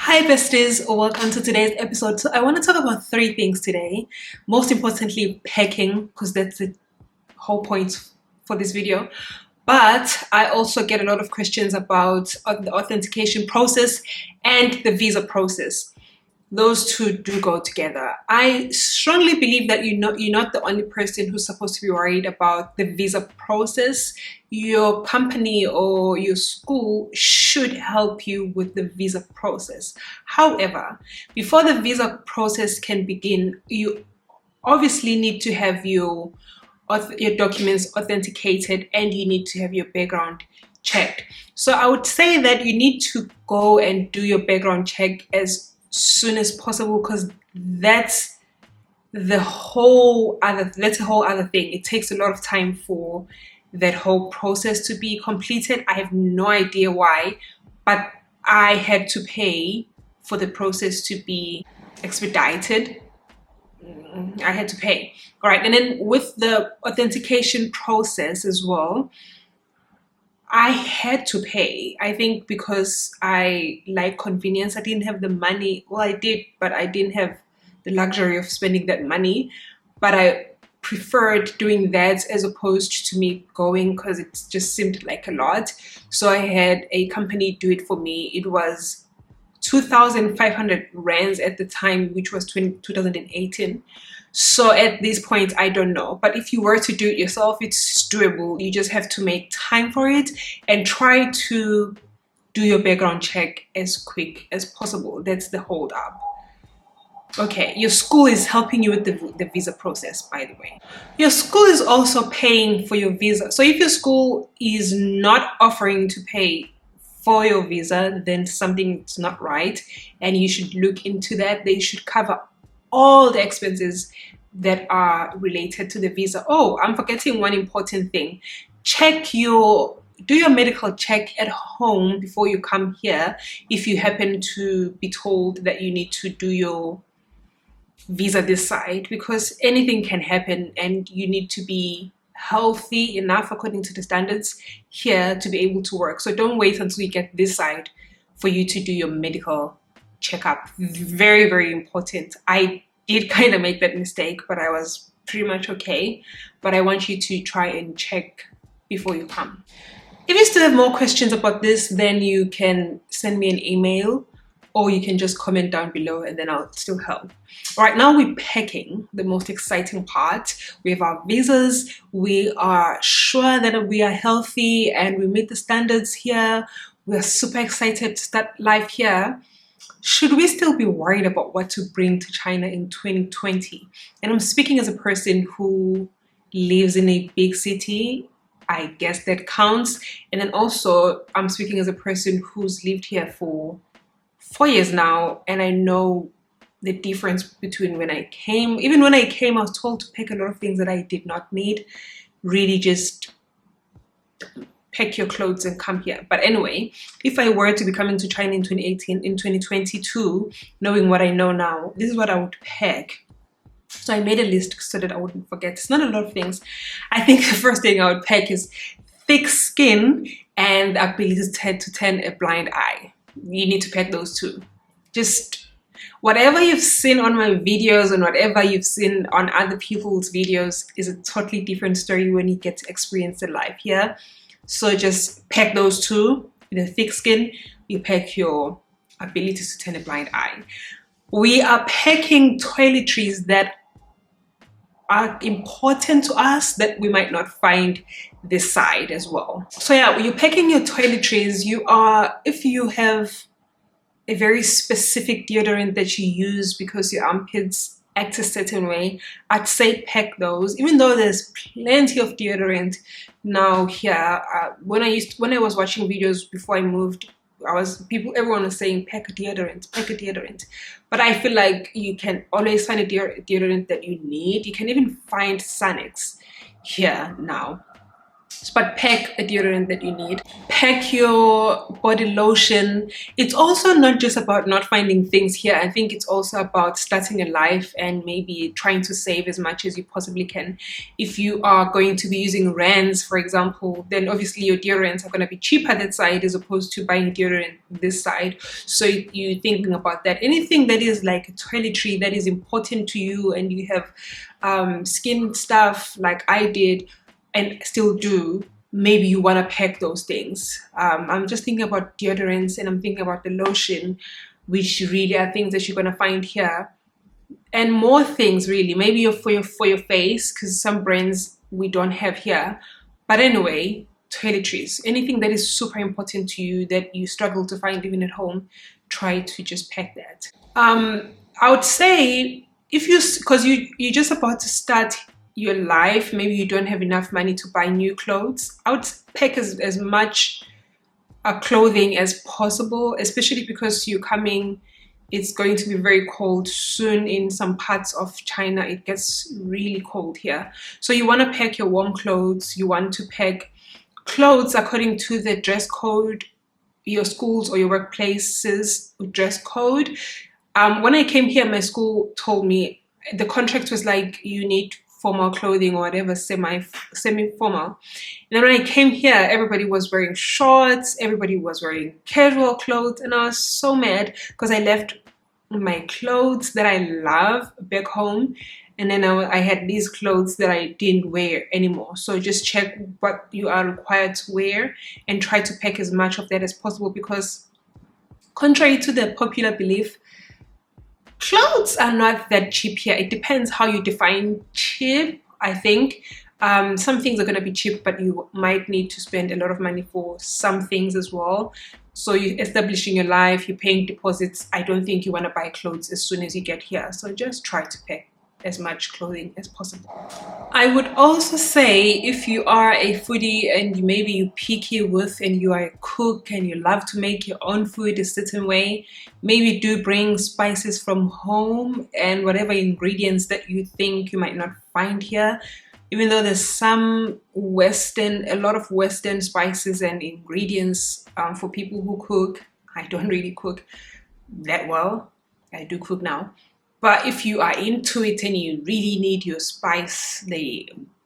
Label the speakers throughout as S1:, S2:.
S1: Hi besties, welcome to today's episode. So I want to talk about three things today. Most importantly, packing, because that's the whole point for this video. But I also get a lot of questions about the authentication process and the visa process. Those two do go together. I strongly believe that you're not the only person who's supposed to be worried about the visa process. Your company or your school should help you with the visa process. However, before the visa process can begin, you obviously need to have your documents authenticated and you need to have your background checked. So I would say that you need to go and do your background check as soon as possible, because that's a whole other thing. It takes a lot of time for that whole process to be completed. I have no idea why, but I had to pay for the process to be expedited. I had to pay. All right, and then with the authentication process as well, I had to pay. I think because I like convenience. I didn't have the money. Well, I did, but I didn't have the luxury of spending that money. But I preferred doing that as opposed to me going, because it just seemed like a lot. So I had a company do it for me. It was 2,500 rands at the time, which was 2018. So at this point, I don't know. But if you were to do it yourself, it's doable. You just have to make time for it and try to do your background check as quick as possible. That's the hold up. Okay, your school is helping you with the visa process, by the way. Your school is also paying for your visa. So if your school is not offering to pay for your visa, then something's not right and you should look into that. They should cover all the expenses that are related to the visa. Oh, I'm forgetting one important thing. Do your medical check at home before you come here if you happen to be told that you need to do your visa this side, because anything can happen and you need to be healthy enough according to the standards here to be able to work. So don't wait until you get this side for you to do your medical checkup. Very, very important. I did kind of make that mistake, but I was pretty much okay. But I want you to try and check before you come. If you still have more questions about this, then you can send me an email or you can just comment down below and then I'll still help. All right, now we're packing, the most exciting part. We have our visas. We are sure that we are healthy and we meet the standards here. We are super excited to start life here. Should we still be worried about what to bring to China in 2020? And I'm speaking as a person who lives in a big city. I guess that counts. And then also I'm speaking as a person who's lived here for 4 years now, and I know the difference between when I came. Even when I came, I was told to pack a lot of things that I did not need. Really just pack your clothes and come here. But anyway, if I were to be coming to China in 2018, in 2022, knowing what I know now, this is what I would pack. So I made a list so that I wouldn't forget. It's not a lot of things. I think the first thing I would pack is thick skin and the ability to turn a blind eye. You need to pack those two. Just whatever you've seen on my videos and whatever you've seen on other people's videos is a totally different story when you get to experience the life here. So just pack those two. In a thick skin, you pack your ability to turn a blind eye. We are packing toiletries that are important to us that we might not find this side as well. So yeah, when you're packing your toiletries, if you have a very specific deodorant that you use because your armpits act a certain way, I'd say pack those. Even though there's plenty of deodorant now here, when I was watching videos before I moved, everyone was saying pack a deodorant. But I feel like you can always find a deodorant that you need. You can even find Sanex here now. But pack a deodorant that you need. Pack your body lotion. It's also not just about not finding things here. I think it's also about starting a life and maybe trying to save as much as you possibly can. If you are going to be using rands, for example, then obviously your deodorants are going to be cheaper that side as opposed to buying deodorant this side. So you're thinking about that. Anything that is like toiletry that is important to you, and you have skin stuff like I did and still do, maybe you want to pack those things. I'm just thinking about deodorants, and I'm thinking about the lotion, which really are things that you're going to find here, and more things really, maybe for your face, because some brands we don't have here. But anyway, toiletries, anything that is super important to you that you struggle to find even at home, try to just pack that. I would say, if you, because you're just about to start your life, maybe you don't have enough money to buy new clothes, I would pack as much clothing as possible, especially because you're coming, it's going to be very cold soon in some parts of China. It gets really cold here, so you want to pack your warm clothes. You want to pack clothes according to the dress code, your schools or your workplaces dress code. When I came here, my school told me the contract was like, you need formal clothing or whatever, semi-formal. And then when I came here, everybody was wearing shorts, everybody was wearing casual clothes, and I was so mad because I left my clothes that I love back home, and then I had these clothes that I didn't wear anymore. So just check what you are required to wear and try to pack as much of that as possible, because contrary to the popular belief, clothes are not that cheap here. It depends how you define cheap, I think. Some things are going to be cheap, but you might need to spend a lot of money for some things as well. So you're establishing your life, you're paying deposits. I don't think you want to buy clothes as soon as you get here. So just try to pack as much clothing as possible. I would also say, if you are a foodie and maybe you're picky with, and you are a cook and you love to make your own food a certain way, maybe do bring spices from home and whatever ingredients that you think you might not find here. Even though there's a lot of Western spices and ingredients for people who cook. I don't really cook that well. I do cook now. But if you are into it and you really need your spice,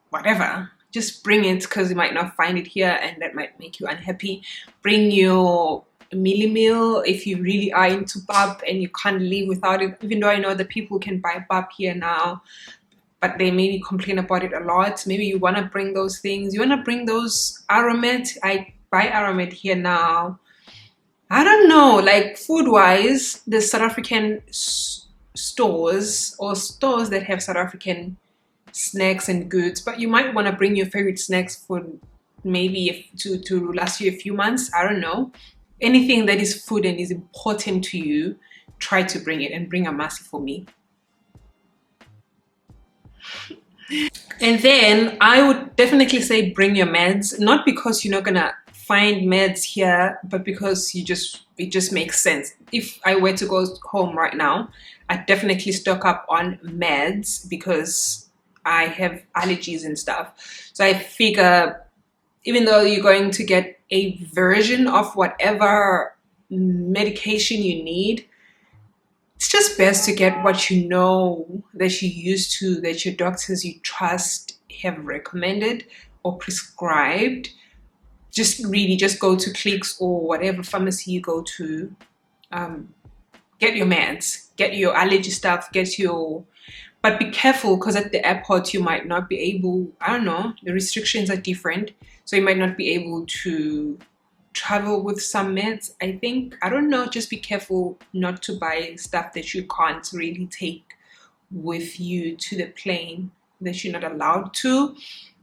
S1: whatever, just bring it, because you might not find it here and that might make you unhappy. Bring your mealie meal if you really are into bab and you can't live without it, even though I know that people can buy bab here now, but they maybe complain about it a lot. Maybe you want to bring those things. You want to bring those aromat. I buy aromat here now. I don't know, like food-wise, the South African stores or stores that have South African snacks and goods, but you might want to bring your favorite snacks for maybe to last you a few months. I don't know. Anything that is food and is important to you, try to bring it, and bring a masi for me. And then I would definitely say bring your meds, not because you're not gonna find meds here, but because it just makes sense. If I were to go home right now, I'd definitely stock up on meds because I have allergies and stuff. So I figure, even though you're going to get a version of whatever medication you need, it's just best to get what you know, that you're used to, that your doctors you trust have recommended or prescribed. Just go to Clicks or whatever pharmacy you go to. Get your meds, get your allergy stuff, but be careful, because at the airport you might not be able, I don't know, the restrictions are different, so you might not be able to travel with some meds, I think. I don't know, just be careful not to buy stuff that you can't really take with you to the plane, that you're not allowed to.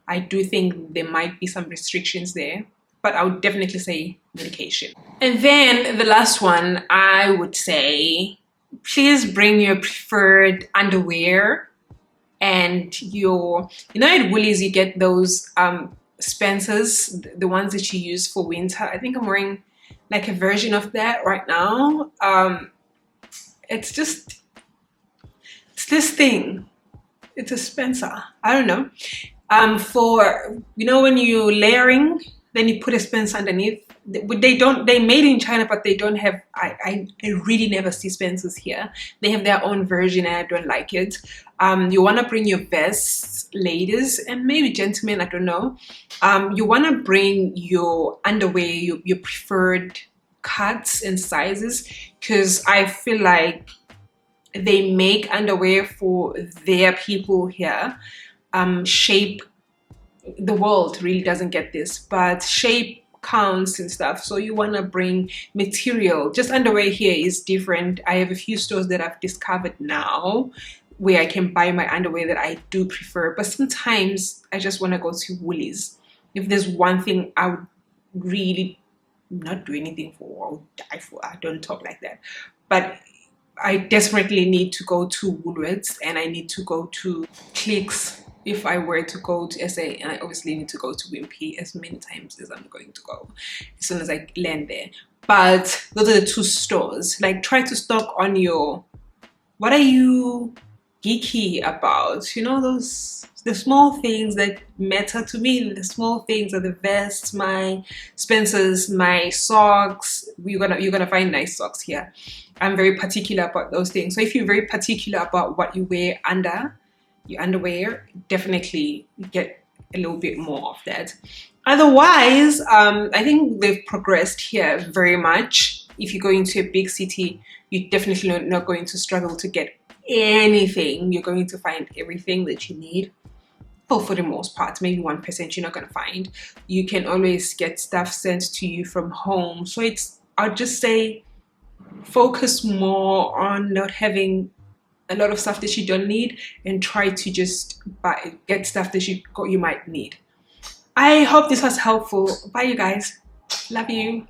S1: I do think there might be some restrictions there, but I would definitely say medication. And then the last one, I would say, please bring your preferred underwear and at Woolies you get those Spencers, the ones that you use for winter. I think I'm wearing like a version of that right now. It's this thing. It's a Spencer. I don't know. For, you know, when you layering, then you put a Spencer underneath. They made in China, but they don't have, I really never see Spencers here. They have their own version and I don't like it. You want to bring your vests, ladies, and maybe gentlemen, I don't know. You want to bring your underwear, your preferred cuts and sizes, because I feel like they make underwear for their people here. Shape, the world really doesn't get this, but shape counts and stuff. So you want to bring material. Just underwear here is different. I have a few stores that I've discovered now where I can buy my underwear that I do prefer, but sometimes I just want to go to Woolies. If there's one thing I would really not do anything for, I would die for, I don't talk like that, but I desperately need to go to Woolworths and I need to go to Clicks if I were to go to SA, and I obviously need to go to Wimpy as many times as I'm going to go as soon as I land there. But those are the two stores. Like, try to stock on your, what are you geeky about? You know, those, the small things that matter to me. The small things are the vests, my Spencers, my socks. You're gonna find nice socks here. I'm very particular about those things. So if you're very particular about what you wear under your underwear, definitely get a little bit more of that. Otherwise, I think they've progressed here very much. If you go into a big city, you're definitely not going to struggle to get anything. You're going to find everything that you need. Well, for the most part, maybe 1% you're not going to find. You can always get stuff sent to you from home. So it's, I'll just say, focus more on not having a lot of stuff that you don't need and try to just get stuff that you might need. I hope this was helpful. Bye, you guys. Love you.